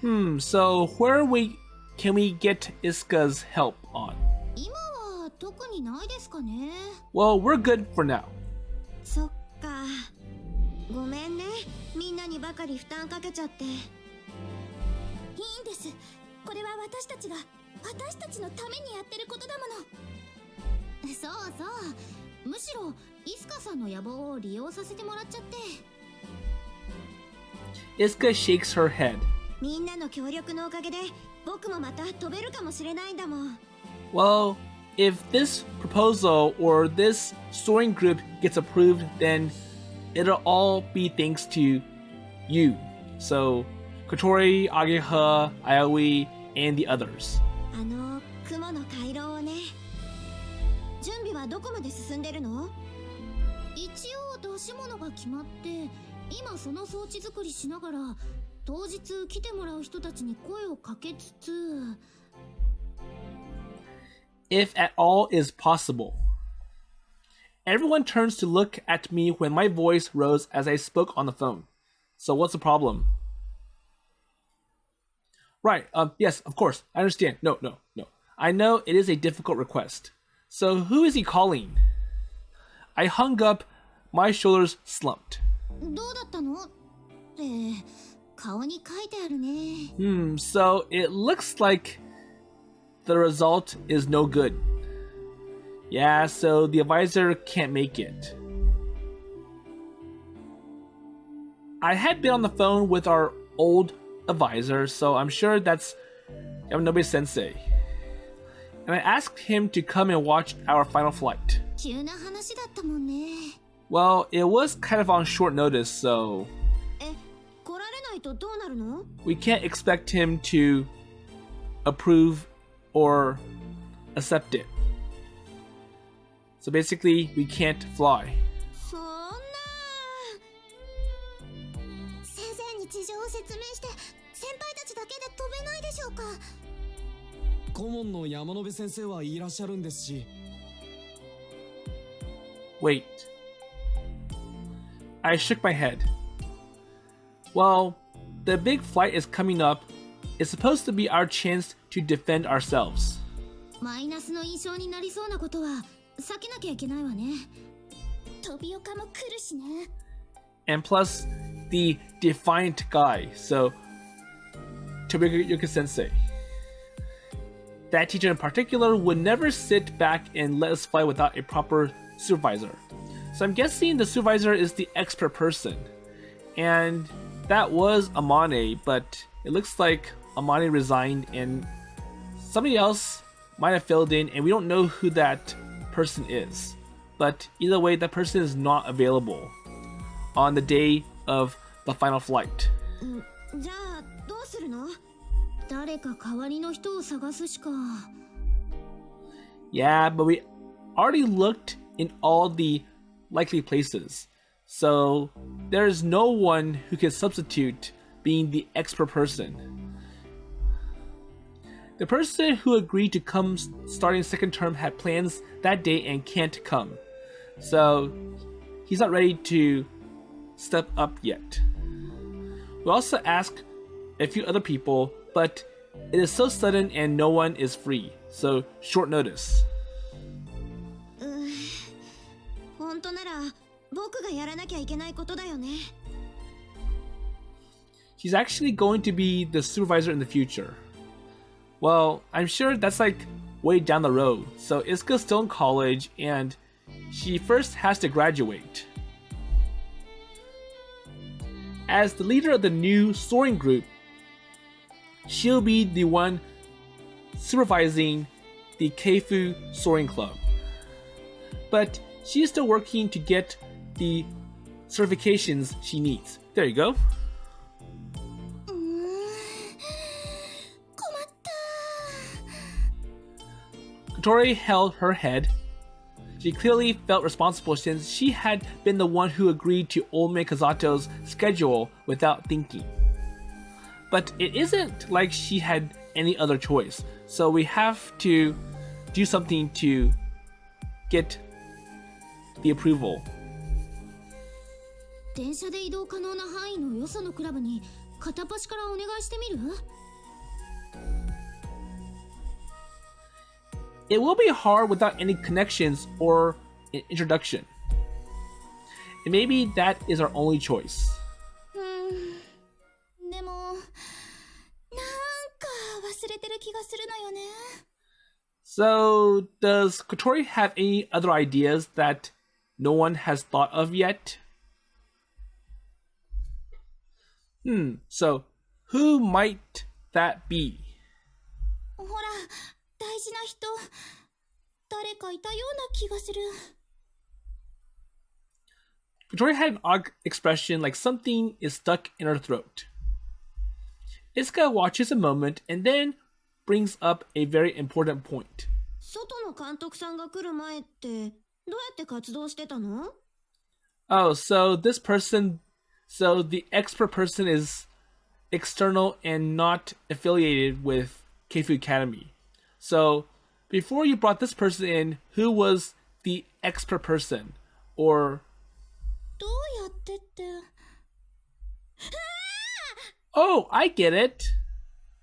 [SPEAKER 1] So where can we get Isuka's help on?
[SPEAKER 3] 今は特にないですかね。
[SPEAKER 1] Well, we're good for now.
[SPEAKER 4] そっか。ごめんね。みんなにばかり負担かけちゃって。
[SPEAKER 3] いいんです。これは私たちが私たちのためにやってることだもの。そうそう。むしろイスカさんの野望を利用させてもらっちゃって。
[SPEAKER 1] Isuka shakes her head.
[SPEAKER 4] みんなの協力のおかげで僕もまた飛べるかもしれないんだもん。
[SPEAKER 1] Well, if this proposal or this soaring group gets approved, then it'll all be thanks to you. So, Kotori, Ageha, Aoi, and the others.
[SPEAKER 4] 雲の回廊をね。準備はどこまで進んでるの？
[SPEAKER 3] 一応出し物が決まって、今その装置作りしながら当日来てもらう人たちに声をかけつつ。
[SPEAKER 1] If at all is possible. Everyone turns to look at me when my voice rose as I spoke on the phone. So what's the problem? Right, yes, of course, I understand. No. I know it is a difficult request. So who is he calling? I hung up, my shoulders slumped.
[SPEAKER 3] どうだったの？って顔に書いてあるね。
[SPEAKER 1] So it looks like the result is no good. Yeah, so the advisor can't make it. I had been on the phone with our old advisor, so I'm sure that's Yamanobe Sensei. And I asked him to come and watch our final flight.
[SPEAKER 3] 急な話だったもんね。
[SPEAKER 1] Well, it was kind of on short notice, so
[SPEAKER 4] 来られないとどうなるの？
[SPEAKER 1] we can't expect him to approve or accept it. So basically, we can't fly.
[SPEAKER 4] そんな。
[SPEAKER 3] 先生に事情を説明して先輩たちだけで飛べないでしょうか。
[SPEAKER 5] 顧問の山野辺先生はいらっしゃるんですし。
[SPEAKER 1] Wait. I shook my head. Well, the big flight is coming up. It's supposed to be our chance to defend ourselves.
[SPEAKER 3] マイナスの印象になりそうなことは避けなきゃいけないわね。飛び岡も来るしね。
[SPEAKER 1] And plus, the defiant guy, so Tobiyuka Sensei. That teacher in particular would never sit back and let us fly without a proper supervisor. So I'm guessing the supervisor is the expert person. And that was Amane, but it looks like Amane resigned and somebody else might have filled in, and we don't know who that person is. But either way, that person is not available on the day of the final flight.
[SPEAKER 4] じゃあどうするの？
[SPEAKER 3] 誰か代わりの人を探すしか。
[SPEAKER 1] Yeah, but we already looked in all the likely places. So there's no one who can substitute being the expert person. The person who agreed to come starting second term had plans that day and can't come. So he's not ready to step up yet. We also asked a few other people, but it is so sudden and no one is free. so short notice.
[SPEAKER 4] 本当なら僕がやらなきゃいけないことだよね。
[SPEAKER 1] She's actually going to be the supervisor in the future. Well, I'm sure that's like way down the road, so Isuka's still in college and she first has to graduate. As the leader of the new Soaring group, she'll be the one supervising the Keifu Soaring Club. But she's still working to get the certifications she needs. There you go.
[SPEAKER 3] 困った。
[SPEAKER 1] Kotori held her head. She clearly felt responsible since she had been the one who agreed to Old Man Kazato's schedule without thinking. But it isn't like she had any other choice, so we have to do something to get the approval.
[SPEAKER 3] 電車で移動可能な範囲のよそのクラブに片っ端からお願いしてみる？
[SPEAKER 1] It will be hard without any connections or an introduction. And maybe that is our only choice.
[SPEAKER 3] でもなんか忘れてる気がするのよね。
[SPEAKER 1] So, does Kotori have any other ideas that no one has thought of yet? So who might that be?
[SPEAKER 3] ほら、大事な人、誰かいたような気がする。
[SPEAKER 1] Kotori had an odd expression like something is stuck in her throat. Isuka watches a moment and then brings up a very important point.
[SPEAKER 4] 外の監督さんが来る前ってどうやって活動してたの？
[SPEAKER 1] Oh, so the expert person is external and not affiliated with Keifu Academy. So, before you brought this person in, who was the expert person? Or...
[SPEAKER 3] どうやってって。
[SPEAKER 1] Oh, I get it!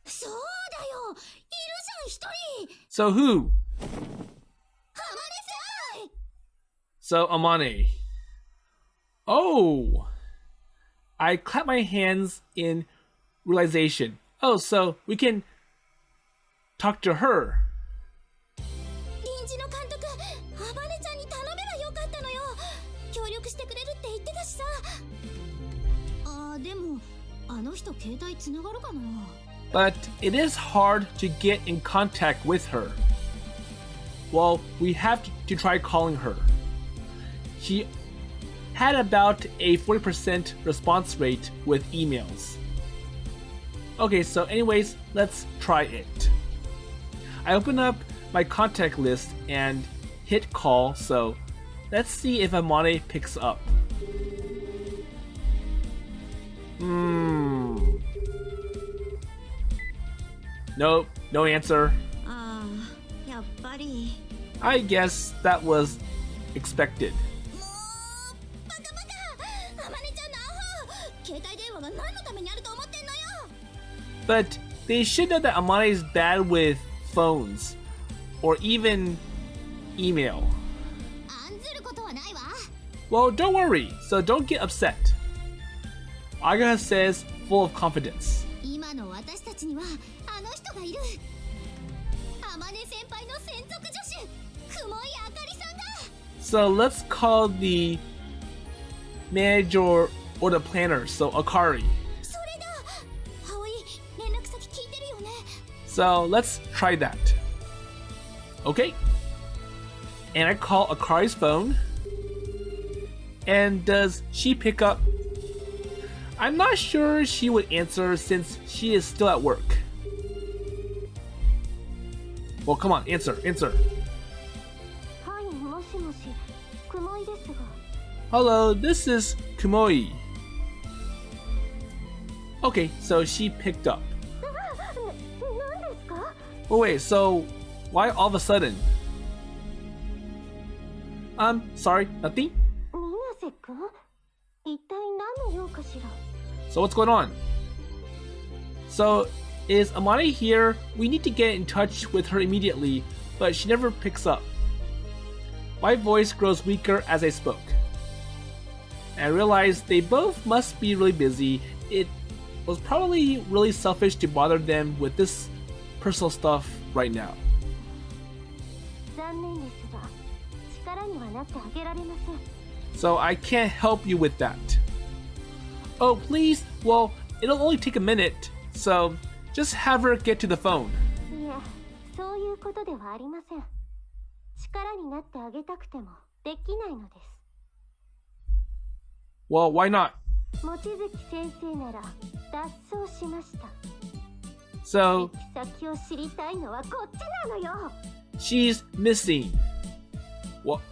[SPEAKER 3] そうだよ、いるじゃん一人。
[SPEAKER 1] So who?
[SPEAKER 3] 浜根さん。
[SPEAKER 1] So Amane. Oh! I clap my hands in realization. Oh, so we can talk to her.
[SPEAKER 3] 臨時の監督、浜根ちゃんに頼めばよかったのよ。協力してくれるって言ってたしさ。でもあの人携帯つながるかな？
[SPEAKER 1] But it is hard to get in contact with her. Well, we have to try calling her. She had about a 40% response rate with emails. Okay, so anyways, let's try it. I open up my contact list and hit call, so let's see if Amane picks up. Nope, no answer.
[SPEAKER 4] やっぱり。
[SPEAKER 1] I guess that was expected.
[SPEAKER 3] もうバカバカ、浜根ちゃんのアホ。携帯電話が何のためにあると思ってんのよ。
[SPEAKER 1] But they should know that Amane is bad with phones or even email.
[SPEAKER 3] 案ずることはないわ。
[SPEAKER 1] Well, don't worry, so don't get upset. Aga says, full of confidence.
[SPEAKER 3] 今の私たちにはあの人がいる。浜根先輩の専属助手、雲井あかりさんが。
[SPEAKER 1] So let's call the manager or the planner, so Akari.
[SPEAKER 3] それだ。葵、連絡先聞いてるよね。
[SPEAKER 1] So let's try that. Okay. And I call Akari's phone. And does she pick up? I'm not sure she would answer since she is still at work. Well, come on, answer.
[SPEAKER 3] はい、もしもし、雲井ですが。
[SPEAKER 1] Hello, this is Kumoi. Okay, so she picked up.
[SPEAKER 3] 何ですか？
[SPEAKER 1] Oh wait, so why all of a sudden? Sorry, nothing?
[SPEAKER 3] 水瀬くん？一体何の用かしら？
[SPEAKER 1] So what's going on? So Is Amane here? We need to get in touch with her immediately, but she never picks up. My voice grows weaker as I spoke. I realized they both must be really busy. It was probably really selfish to bother them with this personal stuff right now. So I can't help you with that. Oh, please? Well, it'll only take a minute, so just have her get to the phone. Well, why not? So, she's missing.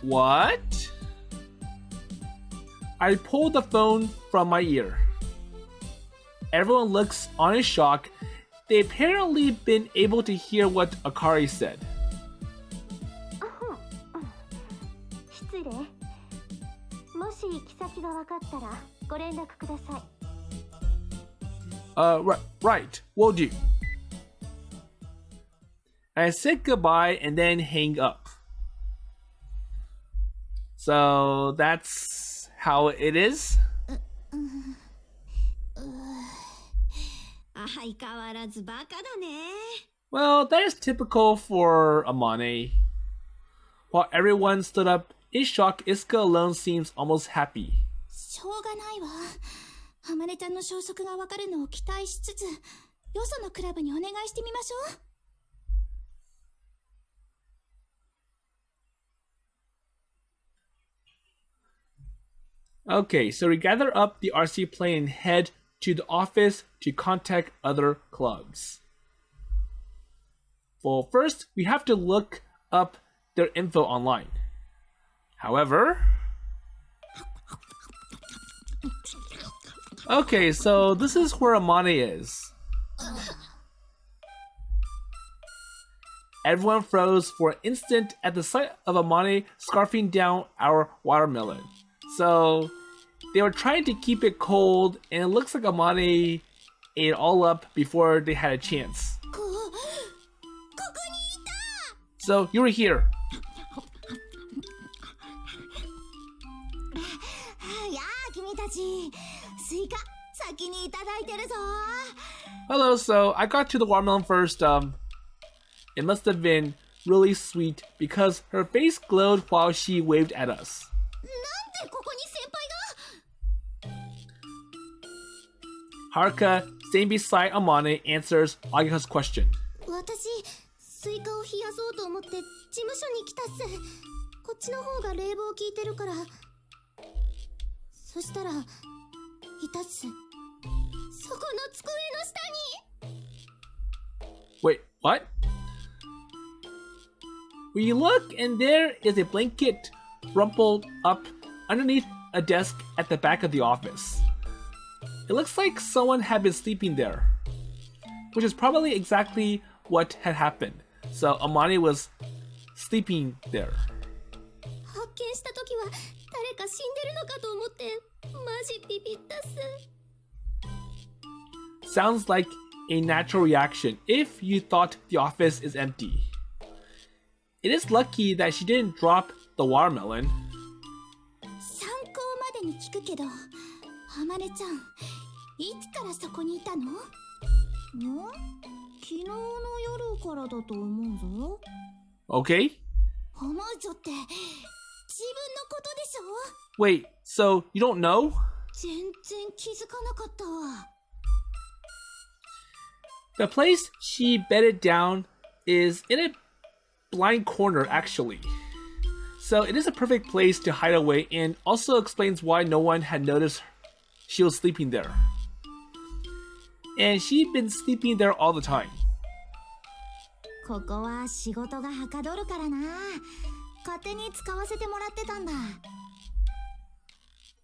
[SPEAKER 1] What? I pulled the phone from my ear. Everyone looks on in shock. They apparently been able to hear what Akari said. Right, will do. I said goodbye and then hang up. So that's how it is. Well, that is typical for Amane. While everyone stood up in shock, Isuka alone seems almost happy.
[SPEAKER 3] しょうがないわ。あまねちゃんの消息がわかるのを期待しつつ、よそのクラブにお願いしてみましょう。
[SPEAKER 1] Okay, so we gather up the RC plane and head to the office to contact other clubs. Well, first, we have to look up their info online. However... Okay, so this is where Amane is. Everyone froze for an instant at the sight of Amane scarfing down our watermelon. So, they were trying to keep it cold, and it looks like Amane ate it all up before they had a chance. So, you were here. Hello, so I got to the watermelon first. It must have been really sweet because her face glowed while she waved at us. Haruka, staying beside Amane, answers Agika's question.
[SPEAKER 3] 私、スイカを冷やそうと思って事務所に来たっす。こっちの方が冷房効いてるから。そしたら、いたっす。そこの机の下に。
[SPEAKER 1] Wait, what? We look, and there is a blanket rumpled up underneath a desk at the back of the office. It looks like someone had been sleeping there, which is probably exactly what had happened. So Amane was sleeping there.
[SPEAKER 3] 発見した時は誰か死んでるのかと思ってマジビビったっす。
[SPEAKER 1] Sounds like a natural reaction if you thought the office is empty. It is lucky that she didn't drop the watermelon.
[SPEAKER 3] 参考までに聞くけど、あまねちゃん、いつからそこにいたの？昨日の夜からだと思うぞ。
[SPEAKER 1] Okay?
[SPEAKER 3] 思うぞって、自分のことでしょ？
[SPEAKER 1] Wait, so you don't know?
[SPEAKER 3] 全然気づかなかったわ。
[SPEAKER 1] The place she bedded down is in a blind corner, actually. So it is a perfect place to hide away and also explains why no one had noticed she was sleeping there. And she'd been sleeping there all the time.
[SPEAKER 3] ここは仕事がはかどるからな。勝手に使わせてもらってたんだ。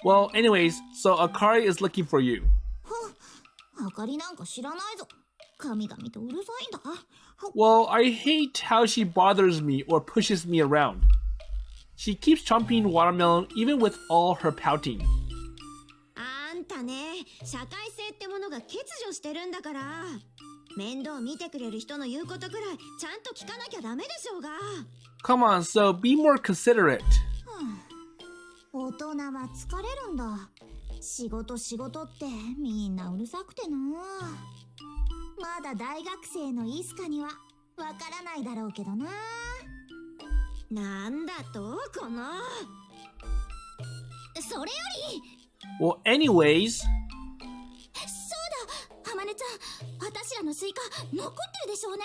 [SPEAKER 1] Well, anyways, so Akari is looking for you.
[SPEAKER 3] あかりなんか知らないぞ。神々とうるさいんだ。
[SPEAKER 1] Well, I hate how she bothers me or pushes me around. She keeps chomping watermelon even with all her pouting.
[SPEAKER 4] あんたね、社会性ってものが欠如してるんだから。面倒見てくれる人の言うことくらいちゃんと聞かなきゃダメでしょうが。
[SPEAKER 1] Come on, so be more considerate.
[SPEAKER 3] 大人は疲れるんだ。仕事ってみんなうるさくてな。まだ大学生のイスカにはわからないだろうけどな。
[SPEAKER 4] なんだとこの。
[SPEAKER 3] それより
[SPEAKER 1] Well, anyways,
[SPEAKER 3] そうだ、ハマネちゃん、私らのスイカ残ってるでしょうね。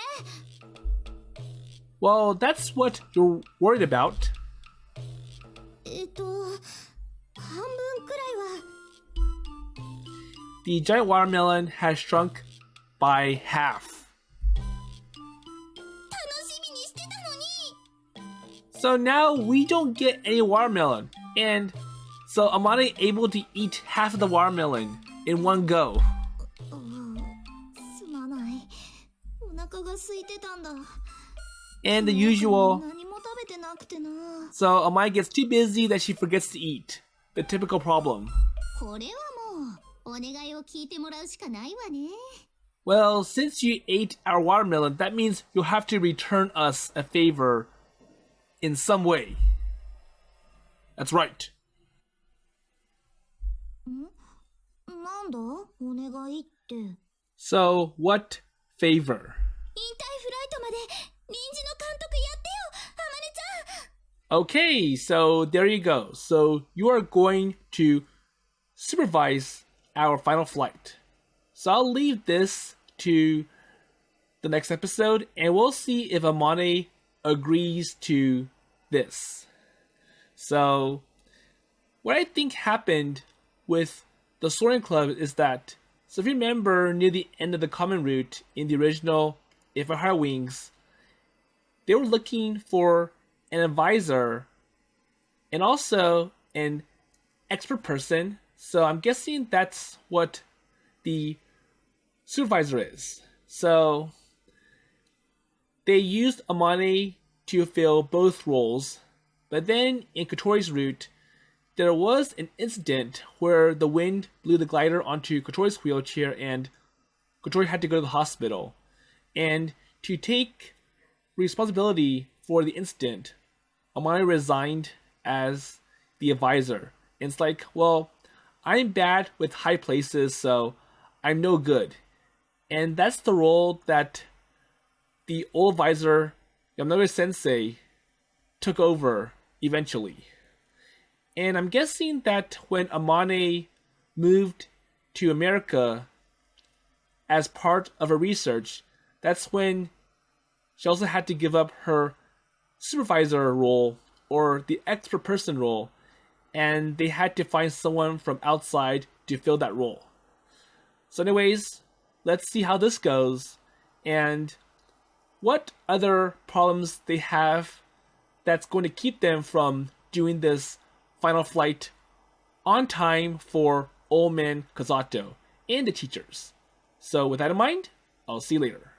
[SPEAKER 1] well, that's what you're worried about.
[SPEAKER 3] 半分くらいは。
[SPEAKER 1] The giant watermelon has shrunk by half.
[SPEAKER 3] 楽しみにしてたのに。
[SPEAKER 1] So now we don't get any watermelon. And so Amane able to eat half of the watermelon in one go.
[SPEAKER 3] すまない。お腹が空いてたんだ。
[SPEAKER 1] And the usual.
[SPEAKER 3] 何も食べてなくてな。
[SPEAKER 1] So Amane gets too busy that she forgets to eat. The typical problem.
[SPEAKER 3] これはもうお願いを聞いてもらうしかないわね。
[SPEAKER 1] Well, since you ate our watermelon, that means you'll have to return us a favor in some way. That's right.
[SPEAKER 3] なんだお願いって。
[SPEAKER 1] So, what favor?
[SPEAKER 3] 引退フライトまで臨時の監督やってよ、ハマネちゃん。
[SPEAKER 1] Okay, so there you go. So you are going to supervise our final flight. So I'll leave this to the next episode, and we'll see if Amane agrees to this. So what I think happened with the Soaring Club is that, so if you remember near the end of the common route in the original If I Had Wings, they were looking for an advisor and also an expert person. So I'm guessing that's what the supervisor is. So they used Amane to fill both roles, but then in Kotori's route, there was an incident where the wind blew the glider onto Kotori's wheelchair and Kotori had to go to the hospital. And to take responsibility for the incident, Amane resigned as the advisor. And it's like, well, I'm bad with high places, so I'm no good. And that's the role that the old advisor, Yamanori Sensei, took over eventually. And I'm guessing that when Amane moved to America as part of her research, that's when she also had to give up her supervisor role or the expert person role, and they had to find someone from outside to fill that role. So anyways, let's see how this goes and what other problems they have that's going to keep them from doing this final flight on time for Old Man Kazato and the teachers. So with that in mind, I'll see you later.